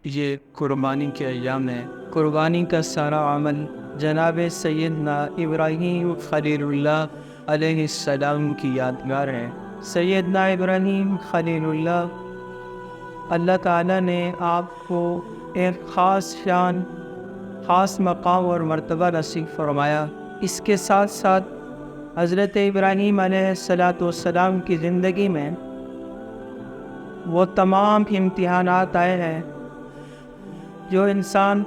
یہ قربانی کے ایام ہے۔ قربانی کا سارا عمل جناب سیدنا ابراہیم خلیل اللہ علیہ السلام کی یادگار ہے۔ سیدنا ابراہیم خلیل اللہ تعالیٰ نے آپ کو ایک خاص شان، خاص مقام اور مرتبہ نصیب فرمایا۔ اس کے ساتھ ساتھ حضرت ابراہیم علیہ السلام کی زندگی میں وہ تمام امتحانات آئے ہیں جو انسان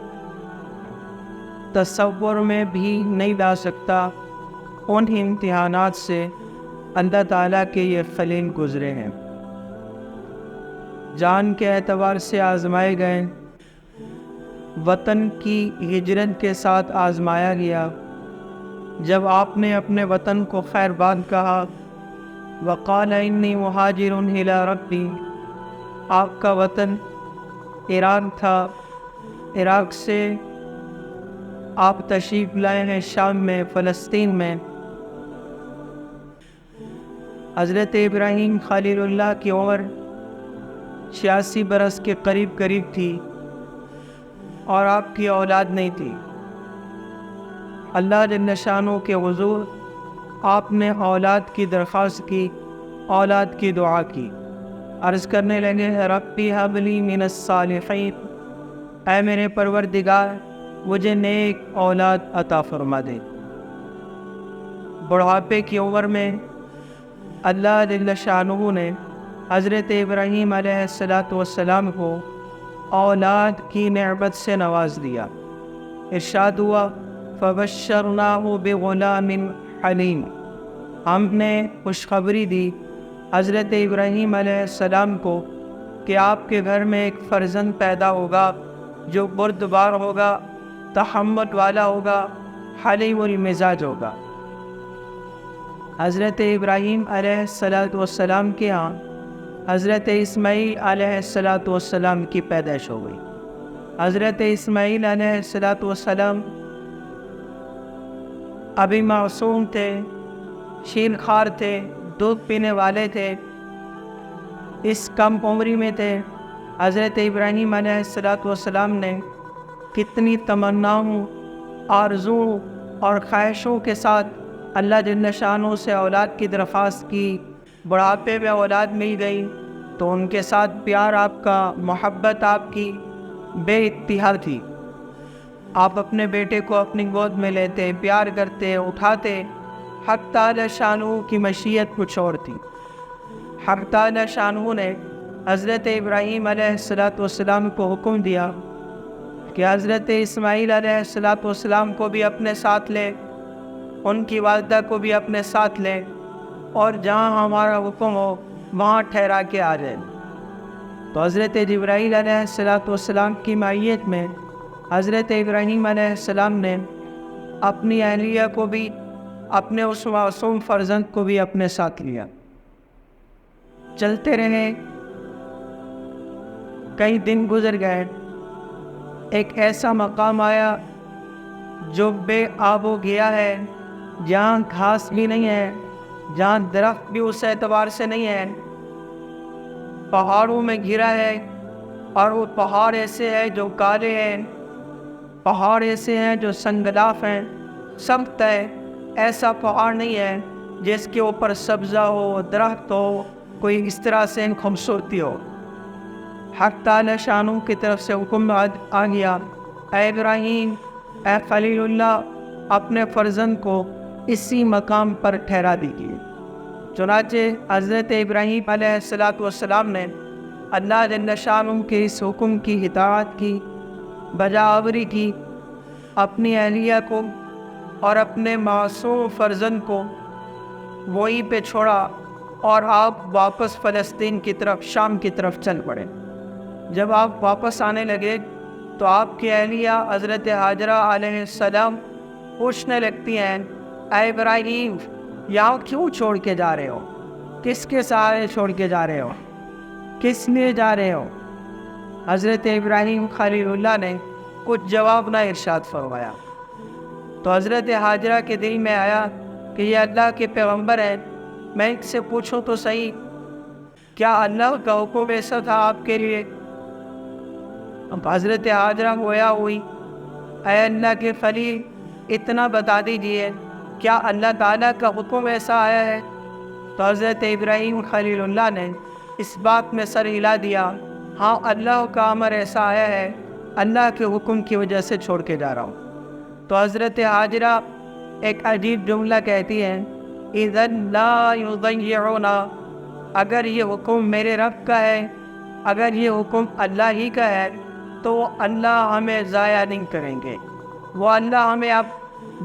تصور میں بھی نہیں لا سکتا۔ ان امتحانات سے اللہ تعالیٰ کے یہ خلیل گزرے ہیں، جان کے اعتبار سے آزمائے گئے، وطن کی ہجرت کے ساتھ آزمایا گیا۔ جب آپ نے اپنے وطن کو خیر باد کہا، وَقَالَ إِنِّي مُهَاجِرٌ إِلَىٰ رَبِّي، آپ کا وطن عراق تھا۔ عراق سے آپ تشریف لائے ہیں شام میں، فلسطین میں۔ حضرت ابراہیم خلیل اللہ کی عمر 86 برس کے قریب تھی اور آپ کی اولاد نہیں تھی۔ اللہ جل شانہ کے حضور آپ نے اولاد کی درخواست کی، اولاد کی دعا کی، عرض کرنے لگے، ربی ہب لی من الصالحین، اے میرے پروردگار مجھے نیک اولاد عطا فرما دے۔ بڑھاپے کی عمر میں اللہ جل شانہ نے حضرت ابراہیم علیہ السلام کو اولاد کی نعمت سے نواز دیا۔ ارشاد ہوا، فبشرناہ بغلام حلیم، ہم نے خوشخبری دی حضرت ابراہیم علیہ السلام کو کہ آپ کے گھر میں ایک فرزند پیدا ہوگا جو بردبار ہوگا، تحمل والا ہوگا، حلیم المزاج ہوگا۔ حضرت ابراہیم علیہ السلام کے ہاں حضرت اسماعیل علیہ السلام کی پیدائش ہو گئی۔ حضرت اسماعیل علیہ السلام ابھی معصوم تھے، شیر خوار تھے، دودھ پینے والے تھے، اس کم عمری میں تھے۔ حضرت ابراہیم علیہ السلام نے کتنی تمناؤں، آرزوؤں اور خواہشوں کے ساتھ اللہ جل شانہ سے اولاد کی درخواست کی۔ بڑھاپے میں اولاد مل گئی تو ان کے ساتھ پیار آپ کا، محبت آپ کی بے انتہا تھی۔ آپ اپنے بیٹے کو اپنی گود میں لیتے، پیار کرتے، اٹھاتے۔ حق تعالی شانہ کی مشیت کچھ اور تھی۔ حق تعالی شانہ نے حضرت ابراہیم علیہ السلام کو حکم دیا کہ حضرت اسماعیل علیہ السلام کو بھی اپنے ساتھ لے، ان کی والدہ کو بھی اپنے ساتھ لے، اور جہاں ہمارا حکم ہو وہاں ٹھہرا کے آ جائے۔ تو حضرت جبرائیل علیہ السلام کی معیت میں حضرت ابراہیم علیہ السلام نے اپنی اہلیہ کو بھی، اپنے اس معصوم فرزند کو بھی اپنے ساتھ لیا۔ چلتے رہے، کئی دن گزر گئے، ایک ایسا مقام آیا جو بے آب و گیا ہے، جہاں گھاس بھی نہیں ہے، جہاں درخت بھی اس اعتبار سے نہیں ہے، پہاڑوں میں گھرا ہے، اور وہ پہاڑ ایسے ہیں جو کالے ہیں، پہاڑ ایسے ہیں جو سنگلاف ہیں، سخت ہے۔ ایسا پہاڑ نہیں ہے جس کے اوپر سبزہ ہو، درخت ہو، کوئی اس طرح سے خوبصورتی ہو۔ حق تعالی شانہ کی طرف سے حکم آ گیا، اے ابراہیم، اے خلیل اللہ، اپنے فرزند کو اسی مقام پر ٹھہرا دیجیے۔ چنانچہ حضرت ابراہیم علیہ السلام نے اللہ جل شانہ کے اس حکم کی اطاعت کی، بجاوری کی، اپنی اہلیہ کو اور اپنے معصوم فرزند کو وہیں پہ چھوڑا، اور آپ واپس فلسطین کی طرف، شام کی طرف چل پڑے۔ جب آپ واپس آنے لگے تو آپ کی اہلیہ حضرت ہاجرہ علیہ السلام پوچھنے لگتی ہیں، اے ابراہیم، یہاں کیوں چھوڑ کے جا رہے ہو؟ کس کے سہارے چھوڑ کے جا رہے ہو؟ کس لیے جا رہے ہو؟ حضرت ابراہیم خلیل اللہ نے کچھ جواب نہ ارشاد فرمایا۔ تو حضرت ہاجرہ کے دل میں آیا کہ یہ اللہ کے پیغمبر ہیں، میں ان سے پوچھوں تو صحیح، کیا اللہ کا حکم ایسا تھا آپ کے لیے؟ اب حضرت حاجرہ گویا ہوئی، اے اللہ کے خلیل اتنا بتا دیجئے کیا اللہ تعالیٰ کا حکم ایسا آیا ہے؟ تو حضرت ابراہیم خلیل اللہ نے اس بات میں سر ہلا دیا، ہاں اللہ کا امر ایسا آیا ہے، اللہ کے حکم کی وجہ سے چھوڑ کے جا رہا ہوں۔ تو حضرت حاجرہ ایک عجیب جملہ کہتی ہیں، اِذًا لَا يُضَيِّعُونَا، اگر یہ حکم میرے رب کا ہے، اگر یہ حکم اللہ ہی کا ہے تو اللہ ہمیں ضائع نہیں کریں گے، وہ اللہ ہمیں اب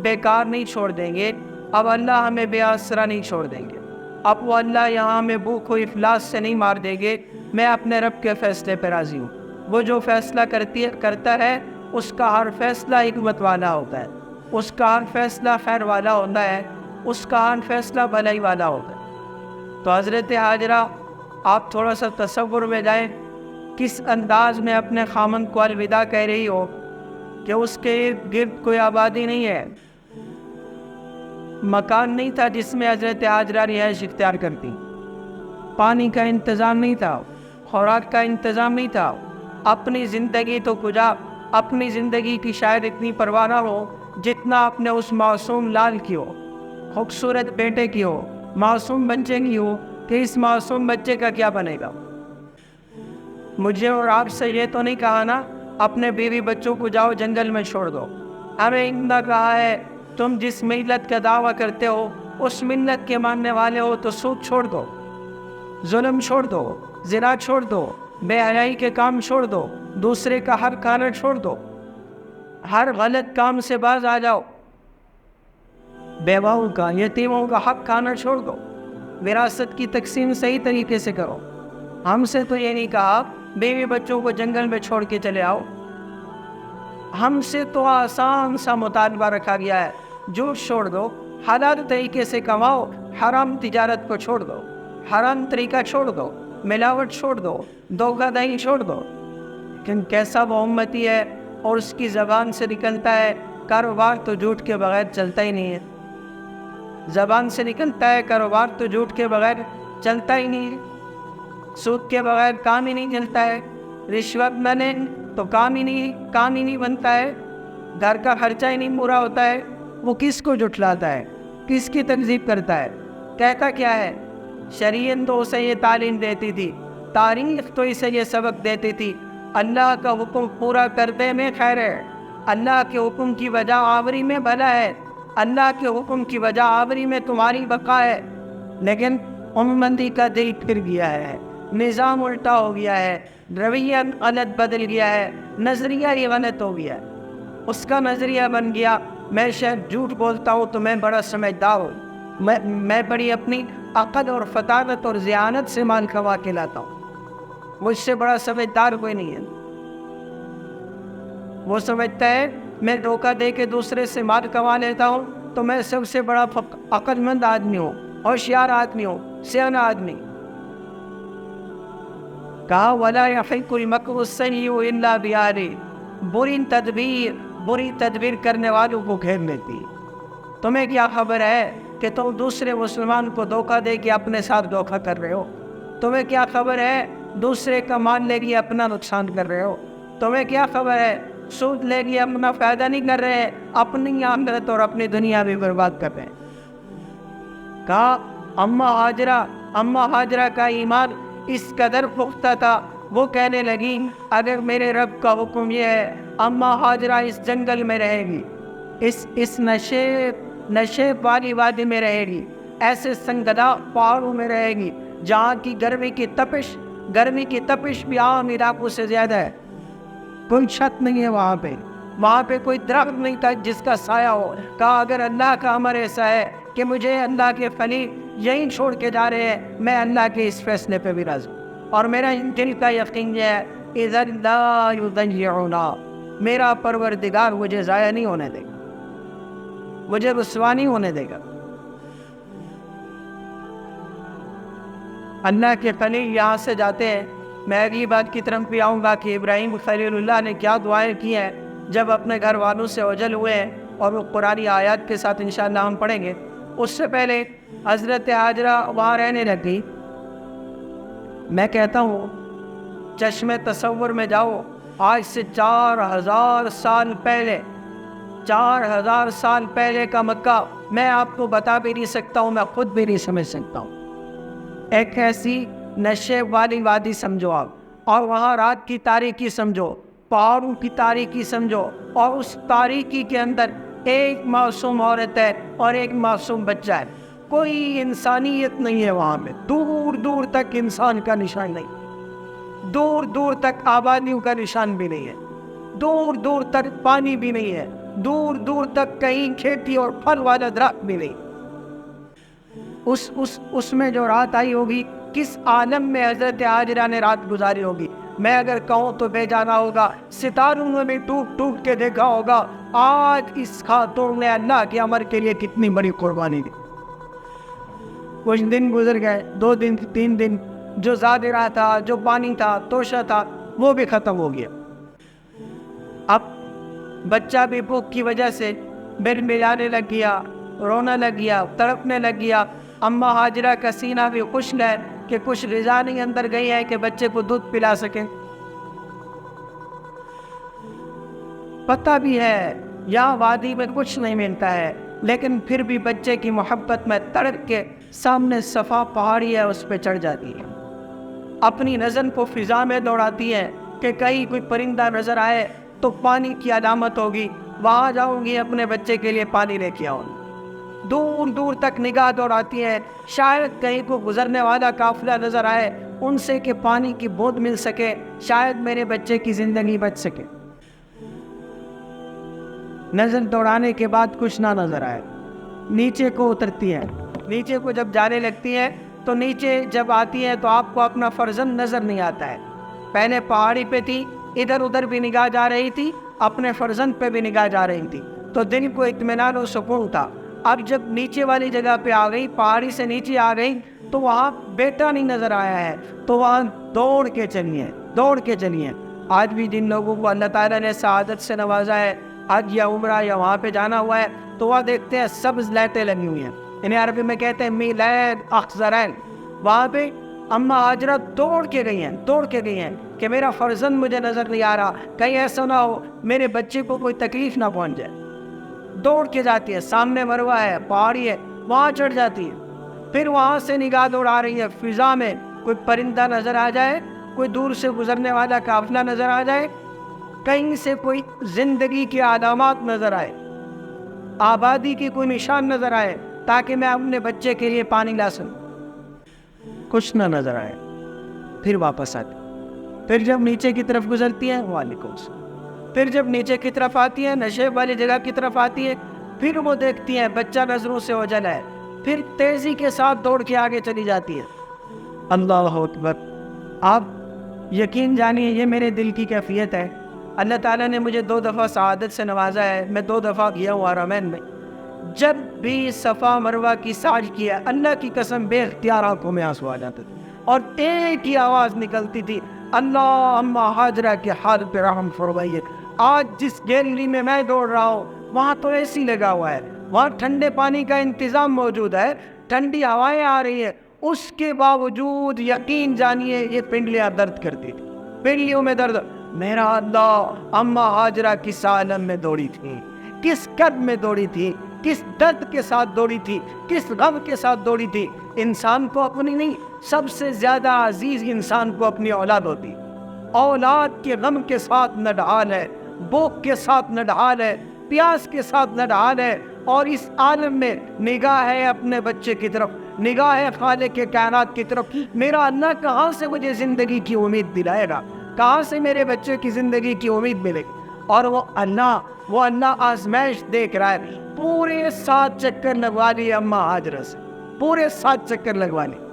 بیکار نہیں چھوڑ دیں گے، اب اللہ ہمیں بے آسرا نہیں چھوڑ دیں گے، اب وہ اللہ یہاں ہمیں بھوک و افلاس سے نہیں مار دیں گے۔ میں اپنے رب کے فیصلے پہ راضی ہوں، وہ جو فیصلہ کرتا ہے اس کا ہر فیصلہ حکمت والا ہوتا ہے، اس کا ہر فیصلہ خیر والا ہوتا ہے، اس کا ہر فیصلہ بھلائی والا ہوتا ہے۔ تو حضرت حاجرہ آپ تھوڑا سا تصور میں جائیں، کس انداز میں اپنے خامند کو الوداع کہہ رہی ہو کہ اس کے ارد گرد کوئی آبادی نہیں ہے، مکان نہیں تھا جس میں حضرت حاجرہ رہائش اختیار کرتی، پانی کا انتظام نہیں تھا، خوراک کا انتظام نہیں تھا، اپنی زندگی تو کجا، اپنی زندگی کی شاید اتنی پرواہ نہ ہو جتنا اپنے اس معصوم لال کی ہو، خوبصورت بیٹے کی ہو، معصوم بچے کی ہو کہ اس معصوم بچے کا کیا بنے گا۔ مجھے اور آپ سے یہ تو نہیں کہا نا اپنے بیوی بچوں کو جاؤ جنگل میں چھوڑ دو، ہمیں اتنا کہا ہے تم جس ملت کا دعویٰ کرتے ہو اس ملت کے ماننے والے ہو تو سود چھوڑ دو، ظلم چھوڑ دو، زنا چھوڑ دو، بے حیائی کے کام چھوڑ دو، دوسرے کا حق کھانا چھوڑ دو، ہر غلط کام سے باز آ جاؤ، بیواؤں کا یتیموں کا حق کھانا چھوڑ دو، وراثت کی تقسیم صحیح طریقے سے کرو۔ ہم سے تو یہ نہیں کہا بیوی بچوں کو جنگل میں چھوڑ کے چلے آؤ، ہم سے تو آسان سا مطالبہ رکھا گیا ہے، جھوٹ چھوڑ دو، حلال طریقے سے کماؤ، حرام تجارت کو چھوڑ دو، حرام طریقہ چھوڑ دو، ملاوٹ چھوڑ دو، دھوکہ دہی چھوڑ دو۔ لیکن کیسا وہ امتی ہے اور اس کی زبان سے نکلتا ہے کاروبار تو جھوٹ کے بغیر چلتا ہی نہیں ہے، زبان سے نکلتا ہے کاروبار تو جھوٹ کے بغیر چلتا ہی نہیں ہے، سود کے بغیر کام ہی نہیں چلتا ہے، رشوت نہ لیں تو کام ہی نہیں بنتا ہے، گھر کا خرچہ ہی نہیں پورا ہوتا ہے۔ وہ کس کو جھٹلاتا ہے، کس کی تکذیب کرتا ہے، کہتا کیا ہے؟ شریعت تو اسے یہ تعلیم دیتی تھی، تاریخ تو اسے یہ سبق دیتی تھی، اللہ کا حکم پورا کرنے میں خیر ہے، اللہ کے حکم کی وجہ آوری میں بھلا ہے، اللہ کے حکم کی وجہ آوری میں تمہاری بقا ہے۔ لیکن امتی کا دل پھر گیا ہے، نظام الٹا ہو گیا ہے، رویہ غلط بدل گیا ہے، نظریہ ہی غلط ہو گیا ہے۔ اس کا نظریہ بن گیا میں شاید جھوٹ بولتا ہوں تو میں بڑا سمجھدار ہوں، میں بڑی اپنی عقل اور فطانت اور ذہانت سے مال کما کے لاتا ہوں، مجھ سے بڑا سمجھدار کوئی نہیں ہے۔ وہ سمجھتا ہے میں دھوکہ دے کے دوسرے سے مال کما لیتا ہوں تو میں سب سے بڑا عقل مند آدمی ہوں، ہوشیار آدمی ہوں، سیانا آدمی۔ کہا وَلَا يَحِقُّ الْمَكْرُ السَّيِّئُ إِلَّا بِأَهْلِهِ، بری تدبیر کرنے والوں کو گھیر لیتی۔ تمہیں کیا خبر ہے کہ تم دوسرے مسلمان کو دھوکہ دے کے اپنے ساتھ دھوکہ کر رہے ہو؟ تمہیں کیا خبر ہے دوسرے کا مال لے کے اپنا نقصان کر رہے ہو؟ تمہیں کیا خبر ہے سود لے کے اپنا فائدہ نہیں کر رہے، اپنی آخرت اور اپنی دنیا بھی برباد کر رہے ہیں۔ کہا اماں ہاجرہ کا ایمان اس قدر پختہ تھا، وہ کہنے لگی اگر میرے رب کا حکم یہ ہے اماں ہاجرہ اس جنگل میں رہے گی، اس نشیب والی وادی میں رہے گی، ایسے سنگداں پہاڑوں میں رہے گی جہاں کی گرمی کی تپش بھی عام علاقوں سے زیادہ ہے، کوئی چھت نہیں ہے وہاں پہ کوئی درخت نہیں تھا جس کا سایہ ہو۔ کہا اگر اللہ کا امر ایسا ہے کہ مجھے اللہ کے خلیل یہیں چھوڑ کے جا رہے ہیں، میں اللہ کے اس فیصلے پہ بھی راضی ہوں، اور میرا دل کا یقین یہ ہے اِذًا لَا يُضَيِّعُونَا، میرا پروردگار مجھے ضائع نہیں ہونے دے گا، مجھے رسوا نہیں ہونے دے گا۔ اللہ کے خلیل یہاں سے جاتے ہیں، میں اگلی بات کی طرف بھی آؤں گا کہ ابراہیم خلیل اللہ نے کیا دعائیں کی ہیں جب اپنے گھر والوں سے اوجھل ہوئے ہیں، اور وہ قرآنی آیات کے ساتھ انشاءاللہ ہم پڑھیں گے۔ اس سے پہلے حضرت حاجرہ وہاں رہنے لگی۔ میں کہتا ہوں چشمِ تصور میں جاؤ آج سے 4000 سال پہلے، 4000 سال پہلے کا مکہ میں آپ کو بتا بھی نہیں سکتا ہوں، میں خود بھی نہیں سمجھ سکتا ہوں۔ ایک ایسی نشے والی وادی سمجھو آپ، اور وہاں رات کی تاریکی سمجھو، پہاڑوں کی تاریکی سمجھو، اور اس تاریکی کے اندر ایک معصوم عورت ہے اور ایک معصوم بچہ ہے۔ کوئی انسانیت نہیں ہے وہاں میں، دور دور تک انسان کا نشان نہیں، دور دور تک آبادیوں کا نشان بھی نہیں ہے، دور دور تک پانی بھی نہیں ہے، دور دور تک کہیں کھیتی اور پھل والا درخت بھی نہیں۔ اس میں جو رات آئی ہوگی، کس عالم میں حضرت ہاجرہ نے رات گزاری ہوگی، میں اگر کہوں تو بے جانا ہوگا۔ ستاروں میں بھی ٹوٹ ٹوٹ کے دیکھا ہوگا آج اس خاتون نے اللہ کے امر کے لیے کتنی بڑی قربانی دی۔ کچھ دن گزر گئے، 2 دن 3 دن، جو زادرہ تھا، جو پانی تھا، توشہ تھا، وہ بھی ختم ہو گیا۔ اب بچہ بھی بھوک کی وجہ سے بلبلانے لگ گیا، رونا لگ گیا، تڑپنے لگ گیا۔ اماں ہاجرہ کا سینہ بھی خشک ہے کہ کچھ غذا نہیں اندر گئی ہے کہ بچے کو دودھ پلا سکیں۔ پتہ بھی ہے یہاں وادی میں کچھ نہیں ملتا ہے، لیکن پھر بھی بچے کی محبت میں تڑپ کے سامنے صفا پہاڑی ہے، اس پہ چڑھ جاتی ہے، اپنی نظر کو فضا میں دوڑاتی ہے کہ کہیں کوئی پرندہ نظر آئے تو پانی کی علامت ہوگی، وہاں جاؤں گی، اپنے بچے کے لیے پانی لے کے آؤں۔ دور دور تک نگاہ دوڑاتی ہے، شاید کہیں کو گزرنے والا قافلہ نظر آئے، ان سے کہ پانی کی بوند مل سکے، شاید میرے بچے کی زندگی بچ سکے۔ نظر دوڑانے کے بعد کچھ نہ نظر آئے، نیچے کو اترتی ہے، نیچے کو جب جانے لگتی ہے تو نیچے جب آتی ہے تو آپ کو اپنا فرزند نظر نہیں آتا ہے۔ پہلے پہاڑی پہ تھی، ادھر ادھر بھی نگاہ جا رہی تھی، اپنے فرزند پہ بھی نگاہ جا رہی تھی، تو دل کو اطمینان و سکون تھا۔ اب جب نیچے والی جگہ پہ آ گئی، پہاڑی سے نیچے آ گئی، تو وہاں بیٹا نہیں نظر آیا ہے، تو وہاں دوڑ کے چلیے، دوڑ کے چلیے۔ آج بھی جن لوگوں کو اللہ تعالیٰ نے سعادت سے نوازا ہے، حج یا عمرہ یا وہاں پہ جانا ہوا ہے، تو وہاں دیکھتے ہیں سبز لائٹیں لگی ہوئی ہیں، انہیں عربی میں کہتے ہیں میلین اخضرین۔ وہاں پہ اماں ہاجرہ دوڑ کے گئی ہیں کہ میرا فرزند مجھے نظر نہیں آ رہا، کہیں ایسا نہ ہو میرے بچے کو کوئی تکلیف نہ پہنچ جائے۔ دوڑ کے جاتی ہے، سامنے مروہ ہے، پہاڑی ہے، وہاں چڑھ جاتی ہے، پھر وہاں سے نگاہ دوڑا رہی ہے، فضا میں کوئی پرندہ نظر آ جائے، کوئی دور سے گزرنے والا قافلہ نظر آ جائے، کہیں سے کوئی زندگی کی علامات نظر آئے، آبادی کی کوئی نشان نظر آئے، تاکہ میں اپنے بچے کے لیے پانی لا سکوں، کچھ نہ نظر آئے، پھر واپس آتی۔ پھر جب نیچے کی طرف گزرتی ہے، وعلیکم السلام، پھر جب نیچے کی طرف آتی ہے، نشیب والی جگہ کی طرف آتی ہے، پھر وہ دیکھتی ہے بچہ نظروں سے اوجھل ہے، پھر تیزی کے ساتھ دوڑ کے آگے چلی جاتی ہے۔ اللہ اکبر! آپ یقین جانیے یہ میرے دل کی کیفیت ہے۔ اللہ تعالیٰ نے مجھے 2 دفعہ سعادت سے نوازا ہے، میں 2 دفعہ گیا ہوں حرمین میں، جب بھی صفا مروہ کی سعی کیا، اللہ کی قسم بے اختیار آنکھوں میں آنسو آ جاتے تھے، اور ایک ہی آواز نکلتی تھی، اللہ اماں ہاجرہ کے حال پہ رحم فرمائیے۔ آج جس گیلری میں میں دوڑ رہا ہوں وہاں تو اے سی لگا ہوا ہے، وہاں ٹھنڈے پانی کا انتظام موجود ہے، ٹھنڈی ہوائیں آ رہی ہیں، اس کے باوجود یقین جانیے یہ پنڈلیاں درد کرتی تھی، پنڈلیوں میں درد۔ میرا اللہ اماں ہاجرہ کس عالم میں دوڑی تھی، کس قد میں دوڑی تھی، کس درد کے ساتھ دوڑی تھی، کس غم کے ساتھ دوڑی تھی۔ انسان کو اپنی نہیں، سب سے زیادہ عزیز انسان کو اپنی اولاد ہوتی، اولاد کے غم کے ساتھ نڈھال ہے، بھوک کے ساتھ نڈھال ہے، پیاس کے ساتھ نڈھال ہے، اور اس عالم میں نگاہ ہے اپنے بچے کی طرف، نگاہ ہے خالق کے کائنات کی طرف۔ میرا اللہ کہاں سے مجھے زندگی کی امید دلائے گا، کہاں سے میرے بچے کی زندگی کی امید ملے گی؟ اور وہ اللہ آزمائش دیکھ رہا ہے۔ پورے 7 چکر لگوا لیے اماں ہاجرہ سے، پورے 7 چکر لگوا لیے۔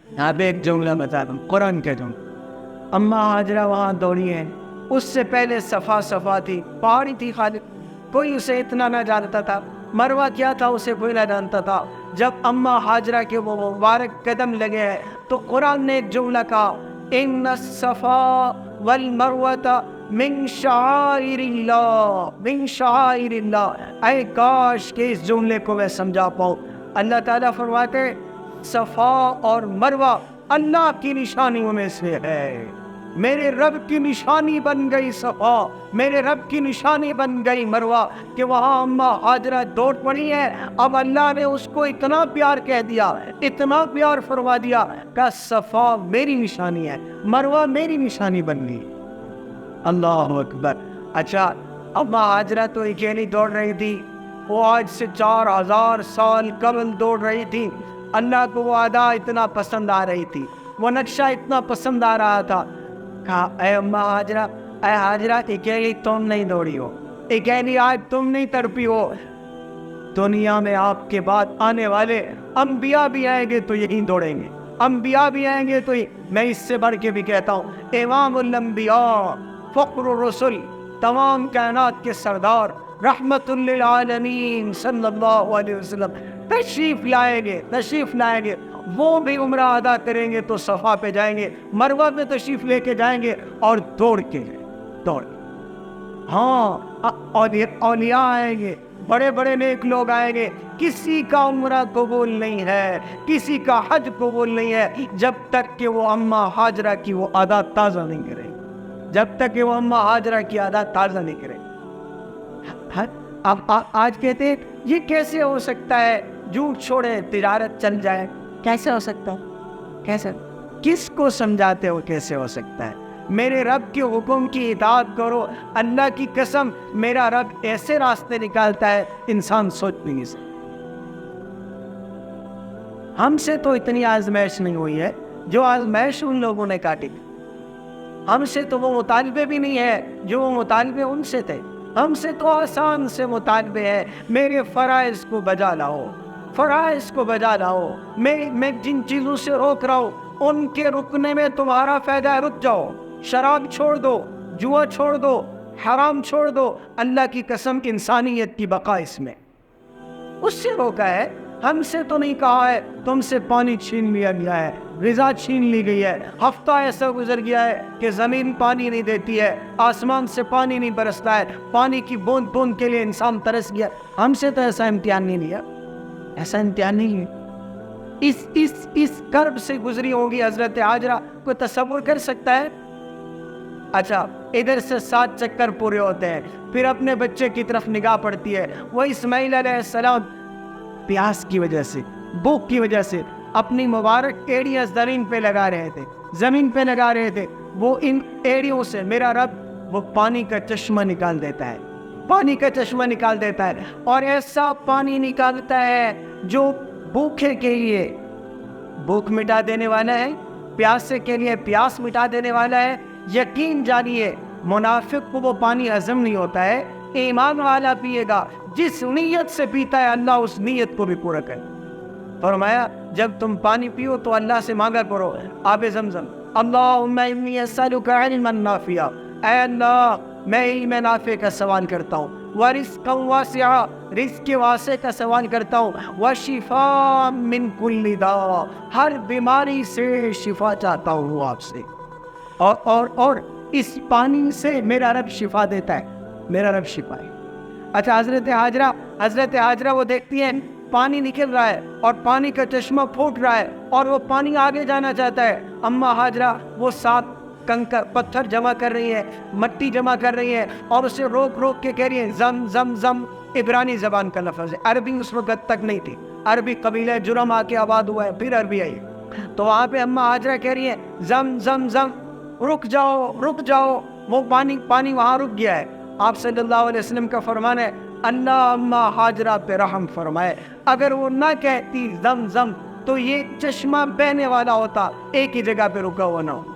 یہاں پہ ایک جملہ بتا دوں، قرآن کا جملہ، اماں ہاجرہ وہاں دوڑی ہیں، اس سے پہلے صفا تھی، پہاڑی تھی، خالق کوئی اسے اتنا نہ جانتا تھا، مروہ کیا تھا اسے کوئی نہ جانتا تھا۔ جب اماں ہاجرہ کے وہ مبارک قدم لگے ہیں تو قرآن نے ایک جملہ کہا، ان الصفا والمروۃ من شعائر اللہ، من شعائر اللہ۔ اے کاش کہ اس جملے کو میں سمجھا پاؤں۔ اللہ تعالیٰ فرماتے صفا اور مروہ اللہ کی نشانیوں میں سے ہے، میرے رب کی نشانی بن گئی صفا، میرے رب کی نشانی بن گئی مروہ، کہ وہاں اماں ہاجرہ دوڑ پڑی ہے۔ اب اللہ نے اس کو اتنا پیار کہہ دیا، اتنا پیار فرما دیا کہ صفا میری نشانی ہے، مروہ میری نشانی بن گئی۔ اللہ اکبر۔ اچھا، اماں ہاجرہ تو اکیلی دوڑ رہی تھی، وہ آج سے 4000 سال قبل دوڑ رہی تھی۔ اللہ کو وہ ادا اتنا پسند آ رہی تھی، وہ نقشہ اتنا پسند آ رہا تھا۔ کہا اے اماں ہاجرہ، اے ہاجرہ، اکیلی تم نہیں دوڑی ہو، اکیلی آج تم نہیں تڑپی ہو، دنیا میں آپ کے بعد آنے والے انبیاء بھی آئیں گے تو یہی دوڑیں گے، انبیاء بھی آئیں گے تو میں اس سے بڑھ کے بھی کہتا ہوں، امام الانبیاء، فخر الرسل، تمام کائنات کے سردار، رحمت للعالمین صلی اللہ علیہ وسلم تشریف لائیں گے، تشریف لائیں گے۔ وہ بھی عمرہ ادا کریں گے تو صفا پہ جائیں گے، مروہ میں تشریف لے کے جائیں گے اور دوڑ کے دوڑ۔ ہاں، اولیاء آئیں گے، بڑے بڑے نیک لوگ آئیں گے۔ کسی کا عمرہ قبول نہیں ہے، کسی کا حج قبول نہیں ہے جب تک کہ وہ اماں ہاجرہ کی وہ ادا تازہ نہیں کرے، جب تک کہ وہ اماں ہاجرہ کی ادا تازہ نہیں کرے۔ اب آج کہتے ہیں یہ کیسے ہو سکتا ہے، جھوٹ چھوڑے تجارت چل جائے، کیسے ہو سکتا ہے؟ کیسے؟ کس کو سمجھاتے ہو کیسے ہو سکتا ہے؟ میرے رب کے حکم کی اطاعت کرو، اللہ کی قسم میرا رب ایسے راستے نکالتا ہے انسان سوچ بھی نہیں سکتا۔ ہم سے تو اتنی آزمائش نہیں ہوئی ہے جو آزمائش ان لوگوں نے کاٹی، ہم سے تو وہ مطالبے بھی نہیں ہے جو وہ مطالبے ان سے تھے، ہم سے تو آسان سے مطالبے ہیں، میرے فرائض کو بجا لاؤ، فرائض کو بجا لاؤ، میں جن چیزوں سے روک رہا ہوں ان کے رکنے میں تمہارا فائدہ ہے، رک جاؤ، شراب چھوڑ دو، جوا چھوڑ دو، حرام چھوڑ دو، اللہ کی قسم انسانیت کی بقا اس میں، اس سے روکا ہے، ہم سے تو نہیں کہا ہے تم سے پانی چھین لیا گیا ہے، غذا چھین لی گئی ہے، ہفتہ ایسا گزر گیا ہے کہ زمین پانی نہیں دیتی ہے، آسمان سے پانی نہیں برستا ہے، پانی کی بوند بوند کے لیے انسان ترس گیا، ہم سے تو ایسا امتحان نہیں لیا، ایسا امتحان نہیں ہے۔ اس کرب سے گزری ہوگی حضرت ہاجرہ، کوئی تصور کر سکتا ہے؟ اچھا، ادھر سے 7 چکر پورے ہوتے ہیں، پھر اپنے بچے کی طرف نگاہ پڑتی ہے، وہ اسماعیل علیہ السلام پیاس کی وجہ سے، بھوک کی وجہ سے اپنی مبارک ایڑیاں زمین پہ لگا رہے تھے، زمین پہ لگا رہے تھے، وہ ان ایڑیوں سے میرا رب وہ پانی کا چشمہ نکال دیتا ہے، پانی کا چشمہ نکال دیتا ہے، اور ایسا پانی نکالتا ہے جو بھوکے کے لیے بھوک مٹا دینے والا ہے، پیاسے کے لیے پیاس مٹا دینے والا ہے۔ یقین جانیے منافق کو وہ پانی ہضم نہیں ہوتا ہے، ایمان والا پیے گا، جس نیت سے پیتا ہے اللہ اس نیت کو بھی پورا کرے۔ فرمایا جب تم پانی پیو تو اللہ سے مانگا کرو آب زمزم، اللہم انی اسألک علما نافعا، اے اللہ میں علم نافع کا سوال کرتا ہوں، ورزقا واسعا، رزق واسع کا سوال کرتا ہوں، وشفاء من کل داء، ہر بیماری سے شفا چاہتا ہوں آپ سے، اور اس پانی سے میرا رب شفا دیتا ہے، میرا رب شفا ہے۔ اچھا، حضرت ہاجرہ وہ دیکھتی ہیں پانی نکل رہا ہے اور پانی کا چشمہ پھوٹ رہا ہے اور وہ پانی آگے جانا چاہتا ہے، اماں ہاجرہ وہ 7 کنکر پتھر جمع کر رہی ہے، مٹی جمع کر رہی ہے اور اسے روک روک کے کہہ رہی ہے زم زم زم، عبرانی زبان کا لفظ ہے، عربی اس وقت تک نہیں تھی، عربی قبیلہ جرم آ کے آباد ہوا ہے، پھر عربی آئی، تو وہاں پہ اماں ہاجرہ کہہ رہی ہے زم زم زم، رک جاؤ رک جاؤ، وہ پانی وہاں رک گیا ہے۔ آپ صلی اللہ علیہ وسلم کا فرمان ہے اللہ اماں ہاجرہ پہ رحم فرمائے، اگر وہ نہ کہتی زم زم تو یہ چشمہ بہنے والا ہوتا، ایک ہی جگہ پہ رکا ہوا نہ ہو۔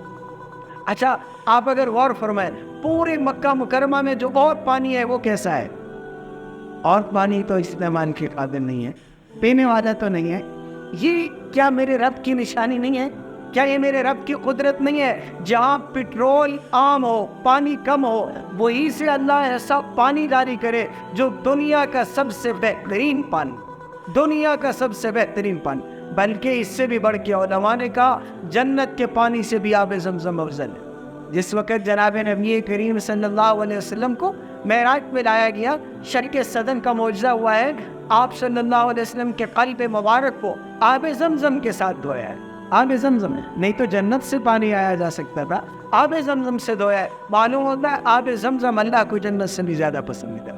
اچھا، آپ اگر غور فرمائیں پورے مکہ مکرمہ میں جو اور پانی ہے وہ کیسا ہے؟ اور پانی تو استعمال کے قابل نہیں ہے، پینے والا تو نہیں ہے۔ یہ کیا میرے رب کی نشانی نہیں ہے؟ کیا یہ میرے رب کی قدرت نہیں ہے؟ جہاں پٹرول عام ہو، پانی کم ہو، وہی سے اللہ ایسا پانی جاری کرے جو دنیا کا سب سے بہترین پانی، دنیا کا سب سے بہترین پانی، بلکہ اس سے بھی بڑھ کے علماء نے کہا جنت کے پانی سے بھی آب زمزم افضل ہے۔ جس وقت جناب نبی کریم صلی اللہ علیہ وسلم کو معراج میں لایا گیا، شرک صدن کا معجزہ ہوا ہے، آپ صلی اللہ علیہ وسلم کے قلب مبارک کو آب زمزم کے ساتھ دھویا ہے، آب زمزم ہے، نہیں تو جنت سے پانی آیا جا سکتا تھا، آب زمزم سے دھویا ہے. معلوم ہوتا ہے آب زمزم اللہ کو جنت سے بھی زیادہ پسند ہے.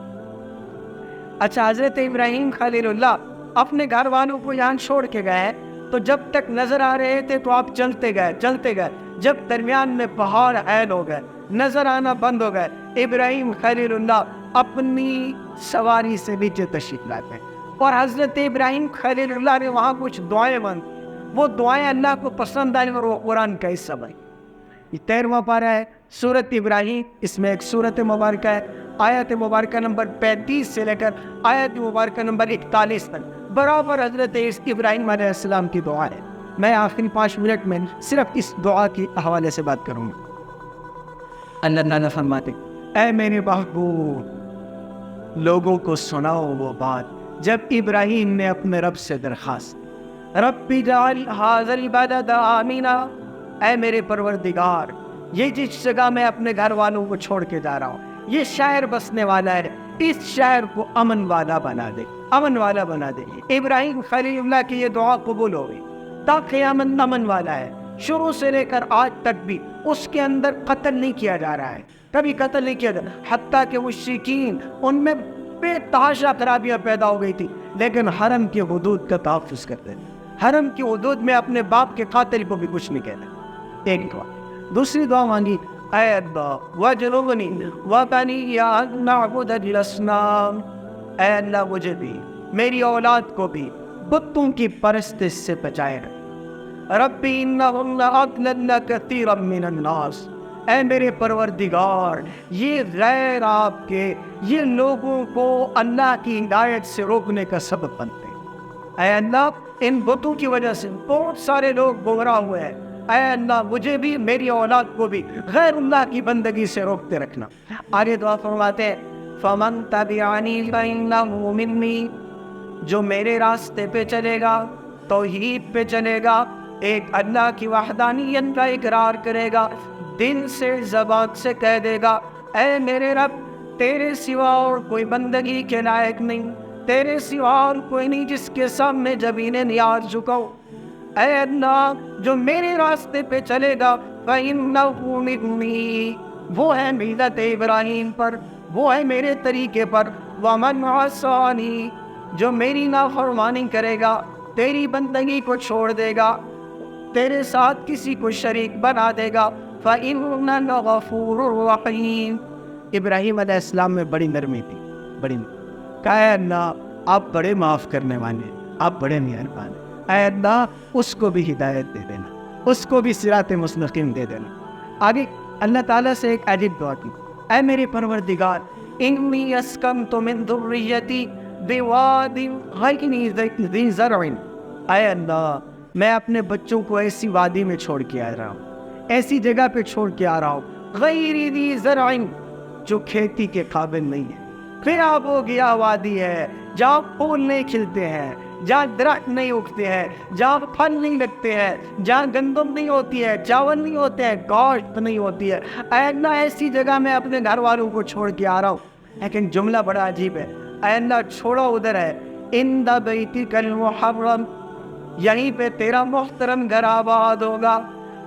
اچھا حضرت ابراہیم خلیل اللہ اپنے گھر والوں کو یہاں چھوڑ کے گئے تو جب تک نظر آ رہے تھے تو آپ چلتے گئے. جب درمیان میں پہاڑ عین ہو گئے, نظر آنا بند ہو گئے, ابراہیم خلیل اللہ اپنی سواری سے نیچے تشریف لاتے ہیں. اور حضرت ابراہیم خلیل اللہ نے وہاں کچھ دعائیں مانگی. وہ دعائیں اللہ کو پسند آئیں اور وہ قرآن کا حصہ بنیں. یہ 13واں پارہ ہے سورت ابراہیم. اس میں ایک سورت مبارکہ ہے, آیت مبارکہ نمبر 35 سے لے کر آیت مبارکہ نمبر 41 تک برابر حضرت ابراہیم علیہ السلام کی دعا ہے. میں آخری 5 منٹ میں صرف اس دعا کے حوالے سے بات کروں گا. اللہ تعالیٰ فرماتے اے میرے محبوب لوگوں کو سناؤ وہ بات جب ابراہیم نے اپنے رب سے درخواست رب اجعل ھذا البلد آمنا, اے میرے پروردگار یہ جس جگہ میں اپنے گھر والوں کو چھوڑ کے جا رہا ہوں یہ شہر بسنے والا ہے, اس شہر کو امن والا بنا دے, امن والا بنا دے. ابراہیم خلیل اللہ کی یہ دعا قبول ہو گئی. تاکہ امن والا ہے. شروع سے لے کر آج تک بھی اس کے اندر قتل نہیں کیا جا رہا ہے, کبھی قتل نہیں کیا جا رہا, حتیٰ کہ مشرکین ان میں بے تحاشا خرابیاں پیدا ہو گئی تھی لیکن حرم کی حدود کا تحفظ کرتے تھے. حرم کی حدود میں اپنے باپ کے قاتل کو بھی کچھ نہیں کہنا. ایک دعا. دوسری دعا مانگی اے اللہ وجنبنی وبنی ان نعبد الاصنام, اے اللہ مجھے بھی میری اولاد کو بھی بتوں کی پرستش سے بچائے رکھ. ربی انہن اضللن کثیرا من الناس, اے میرے پروردگار یہ غیر آپ کے یہ لوگوں کو اللہ کی ہدایت سے روکنے کا سبب بنتے ہیں. اے اللہ ان بتوں کی وجہ سے بہت سارے لوگ گمراہ ہوئے ہیں. اے اللہ مجھے بھی میری اولاد کو بھی غیر اللہ کی بندگی سے روکتے رکھنا. آگے دعا فرماتے ہیں فمن تبعنی فإنہ منی, جو میرے راستے پہ چلے گا توحید پہ چلے گا, ایک اللہ کی وحدانیت کا اقرار کرے گا, دل سے زبان سے کہہ دے گا اے میرے رب تیرے سوا اور کوئی بندگی کے لائق نہیں, تیرے سوا اور کوئی نہیں جس کے سامنے زمین نیاز جھکاؤ. اے اللہ جو میرے راستے پہ چلے گا فإنہ منی, وہ ہے ملت ابراہیم پر, وہ ہے میرے طریقے پر. ومن عصانی, جو میری نافرمانی کرے گا تیری بندگی کو چھوڑ دے گا تیرے ساتھ کسی کو شریک بنا دے گا فإنہ غفور رحیم. ابراہیم علیہ السلام میں بڑی نرمی تھی, بڑی کہا اے اللہ آپ بڑے معاف کرنے والے, آپ بڑے مہربان ہیں. اے اللہ اس کو بھی ہدایت دے دینا, اس کو بھی صراط مستقیم دے دینا. آگے اللہ تعالیٰ سے ایک عجیب دعا کی اے میرے پروردگار انی اسکنت من ذریتی بواد غیر ذی زرع, اے اللہ میں اپنے بچوں کو ایسی وادی میں چھوڑ کے آ رہا ہوں, ایسی جگہ پہ چھوڑ کے آ رہا ہوں غیر ذی زرع, جو کھیتی کے قابل نہیں ہے. پھر آپ ہو گیا وادی ہے جہاں پھول نہیں کھلتے ہیں, جہاں درخت نہیں اگتے ہیں, جہاں پھل نہیں لگتے ہیں, جہاں گندم نہیں ہوتی ہے, چاول نہیں ہوتے ہیں, گوشت نہیں ہوتی ہے. اے اللہ ایسی جگہ میں اپنے گھر والوں کو چھوڑ کے آ رہا ہوں. لیکن جملہ بڑا عجیب ہے, اے اللہ چھوڑا ادھر ہے عند بیتک المحرم, یہیں پہ تیرا محترم گھر آباد ہوگا.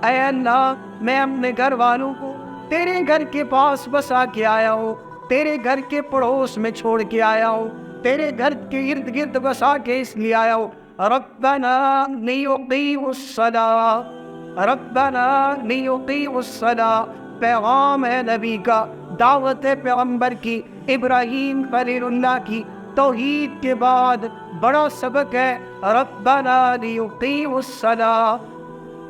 اے اللہ میں اپنے گھر والوں کو تیرے گھر کے پاس بسا کے آیا ہوں, تیرے گھر کے پڑوس میں چھوڑ کے آیا ہوں, تیرے گھر کے ارد گرد بسا کے اس لیے آیا ہوں. ربنا لیقیموا الصلاۃ, ربنا لیقیموا الصلاۃ, پیغام ہے نبی کا, دعوت ہے پیغمبر کی, ابراہیم خلیل اللہ کی. توحید کے بعد بڑا سبق ہے ربنا لیقیموا الصلاۃ.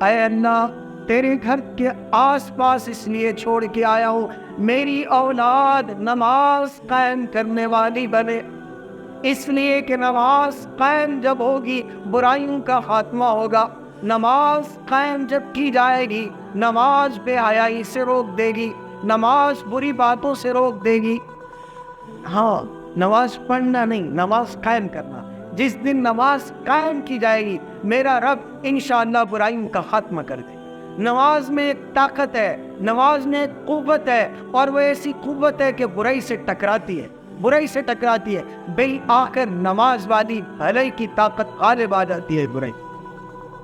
اے اللہ تیرے گھر کے آس پاس اس لیے چھوڑ کے آیا ہوں میری اولاد نماز قائم کرنے والی بنے, اس لیے کہ نماز قائم جب ہوگی برائیوں کا خاتمہ ہوگا. نماز قائم جب کی جائے گی نماز بے حیائی سے روک دے گی, نماز بری باتوں سے روک دے گی. ہاں نماز پڑھنا نہیں, نماز قائم کرنا. جس دن نماز قائم کی جائے گی میرا رب انشاءاللہ برائیوں کا خاتمہ کر دے. نماز میں ایک طاقت ہے, نماز میں ایک قوت ہے, اور وہ ایسی قوت ہے کہ برائی سے ٹکراتی ہے, برائی سے ٹکراتی ہے. بالآخر نماز والی بھلائی کی طاقت غالب آ جاتی ہے برائی.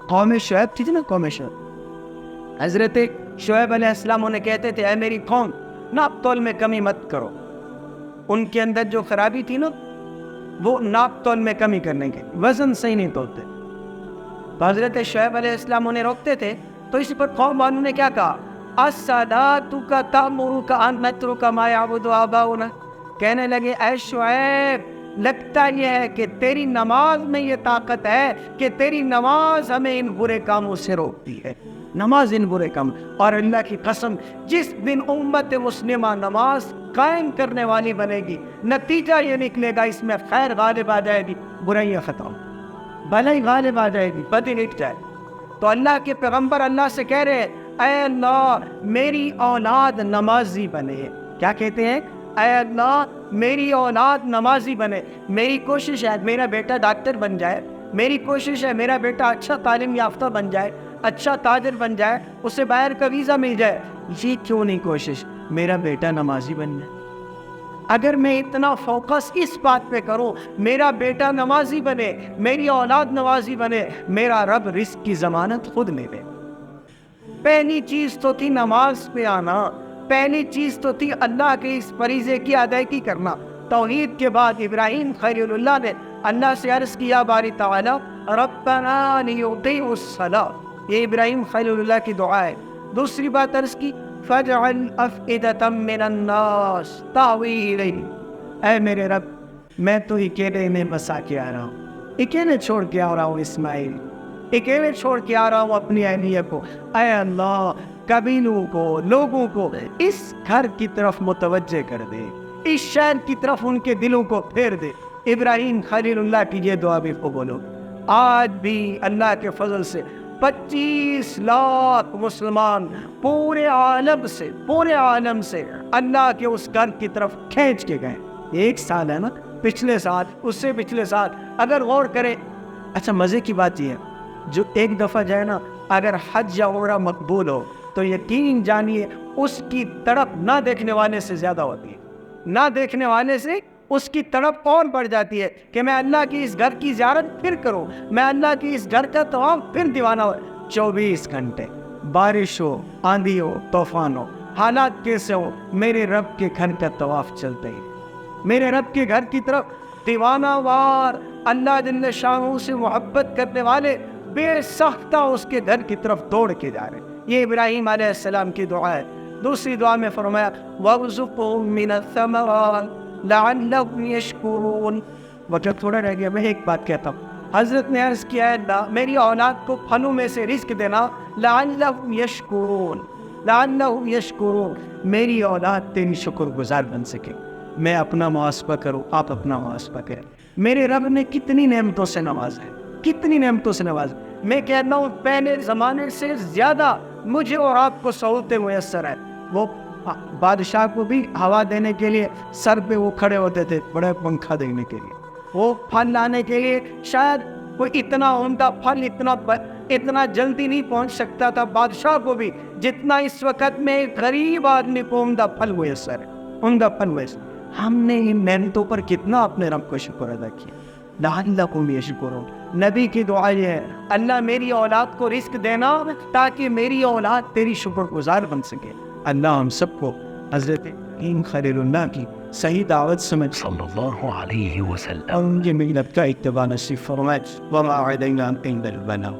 قوم شعیب تھی نا, قوم شعیب حضرت شعیب علیہ السلام انہیں کہتے تھے اے میری قوم ناپ تول میں کمی مت کرو. ان کے اندر جو خرابی تھی نا وہ ناپ تول میں کمی کرنے کے, وزن صحیح نہیں تولتے. تو حضرت شعیب علیہ السلام انہیں روکتے تھے. تو اس پر قوم والوں نے کیا کہا, الصلاۃ تأمرک ان نترک ما یعبد آباؤنا. کہنے لگے اے شعیب لگتا یہ ہے کہ تیری نماز میں یہ طاقت ہے کہ تیری نماز ہمیں ان برے کاموں سے روکتی ہے. نماز ان برے کام, اور اللہ کی قسم جس دن امت مسلمہ نماز قائم کرنے والی بنے گی نتیجہ یہ نکلے گا اس میں خیر غالب آ جائے گی, برائیاں ختم, بھلائی غالب آ جائے گی, بدی مٹ جائے. تو اللہ کے پیغمبر اللہ سے کہہ رہے ہیں اے اللہ میری اولاد نمازی بنے. کیا کہتے ہیں, اے اللہ میری اولاد نمازی بنے. میری کوشش ہے میرا بیٹا ڈاکٹر بن جائے, میری کوشش ہے میرا بیٹا اچھا تعلیم یافتہ بن جائے, اچھا تاجر بن جائے, اسے باہر کا ویزا مل جائے. یہ کیوں نہیں کوشش, میرا بیٹا نمازی بن جائے. اگر میں اتنا فوکس اس بات پہ کروں میرا بیٹا نمازی بنے, میری اولاد نمازی بنے, میرا رب رزق کی ضمانت خود لے لے. پہلی چیز تو تھی نماز پہ آنا, پہلی چیز تو تھی اللہ کے اس فریضے کی ادائیگی کرنا. توحید کے بعد ابراہیم خلیل اللہ نے اللہ سے عرض کیا باری تعالی ربنا لیقیموا الصلاۃ, یہ ابراہیم خلیل اللہ کی دعا ہے. دوسری بات عرض کی فاجعل افئدۃ من الناس تہوی الیہ, اے میرے رب میں تو اکیلے میں بسا کے آ رہا ہوں, اکیلے چھوڑ کے آ رہا ہوں اسماعیل, اکیلے چھوڑ کے آ رہا ہوں اپنی اہلیہ کو. اے اللہ قبیلوں کو لوگوں کو اس گھر کی طرف متوجہ کر دے, اس شہر کی طرف ان کے دلوں کو پھیر دے. ابراہیم خلیل اللہ کی یہ دعا بھی قبول ہو. آج بھی اللہ کے فضل سے 25 لاکھ مسلمان پورے عالم سے اللہ کے اس گھر کی طرف کھینچ کے گئے. 1 سال ہے نا, پچھلے سال, اس سے پچھلے سال, اگر غور کریں. اچھا مزے کی بات یہ ہے جو ایک دفعہ جائے نا اگر حج یا عمرہ مقبول ہو تو یقین جانیے اس کی تڑپ نہ دیکھنے والے سے زیادہ ہوتی ہے, نہ دیکھنے والے سے اس کی تڑپ اور بڑھ جاتی ہے کہ میں اللہ کی اس گھر کی زیارت پھر کروں, میں اللہ کی اس گھر کا طواف پھر دیوانہ ہو. 24 گھنٹے بارش ہو, آندھی ہو, طوفان ہو, حالات کیسے ہو, میرے رب کے گھر کا طواف چلتے ہی, میرے رب کے گھر کی طرف دیوانہ وار اللہ جل شانہ سے محبت کرنے والے بے سختہ اس کے گھر کی طرف دوڑ کے جا رہے ہیں. یہ ابراہیم علیہ السلام کی دعا ہے. دوسری دعا میں فرمایا وَارْزُقْهُم مِّنَ الثَّمَرَاتِ لَعَلَّهُمْ يَشْكُرُونَ. وقت تھوڑا رہ گیا, میں ایک بات کہتا ہوں. حضرت نے عرض کیا ہے اللہ میری اولاد کو پھلوں میں سے رزق دینا, لَعَلَّهُمْ يَشْكُرُونَ, لَعَلَّهُمْ يَشْكُرُونَ, میری اولاد تیری شکر گزار بن سکے. میں اپنا محاسبہ کروں, آپ اپنا محاسبہ کریں. میرے رب نے کتنی نعمتوں سے نوازا ہے, کتنی نعمتوں سے نوازا. میں کہتا ہوں پہلے زمانے سے زیادہ مجھے اور آپ کو سہولتیں میسر ہیں. وہ بادشاہ کو بھی ہوا دینے کے لیے سر پہ وہ کھڑے ہوتے تھے, بڑے پنکھا دینے کے لیے. وہ پھل لانے کے لیے شاید کوئی اتنا عمدہ پھل اتنا جلدی نہیں پہنچ سکتا تھا بادشاہ کو بھی جتنا اس وقت میں غریب آدمی کو عمدہ پھل میسر ہے, عمدہ پھل میسر. ہم نے ان نعمتوں پر کتنا اپنے رب کو شکر ادا کیا. لعلکم یشکرون. نبی کی دعا یہ ہے اللہ میری اولاد کو رزق دینا تاکہ میری اولاد تیری شکر گزار بن سکے. اللہ ہم سب کو حضرت ابراہیم خلیل اللہ کی صحیح دعوت سمجھ صلی اللہ علیہ وسلم یہ ملت کا اتباع نصیب فرمائے. وما علینا الا البلاغ.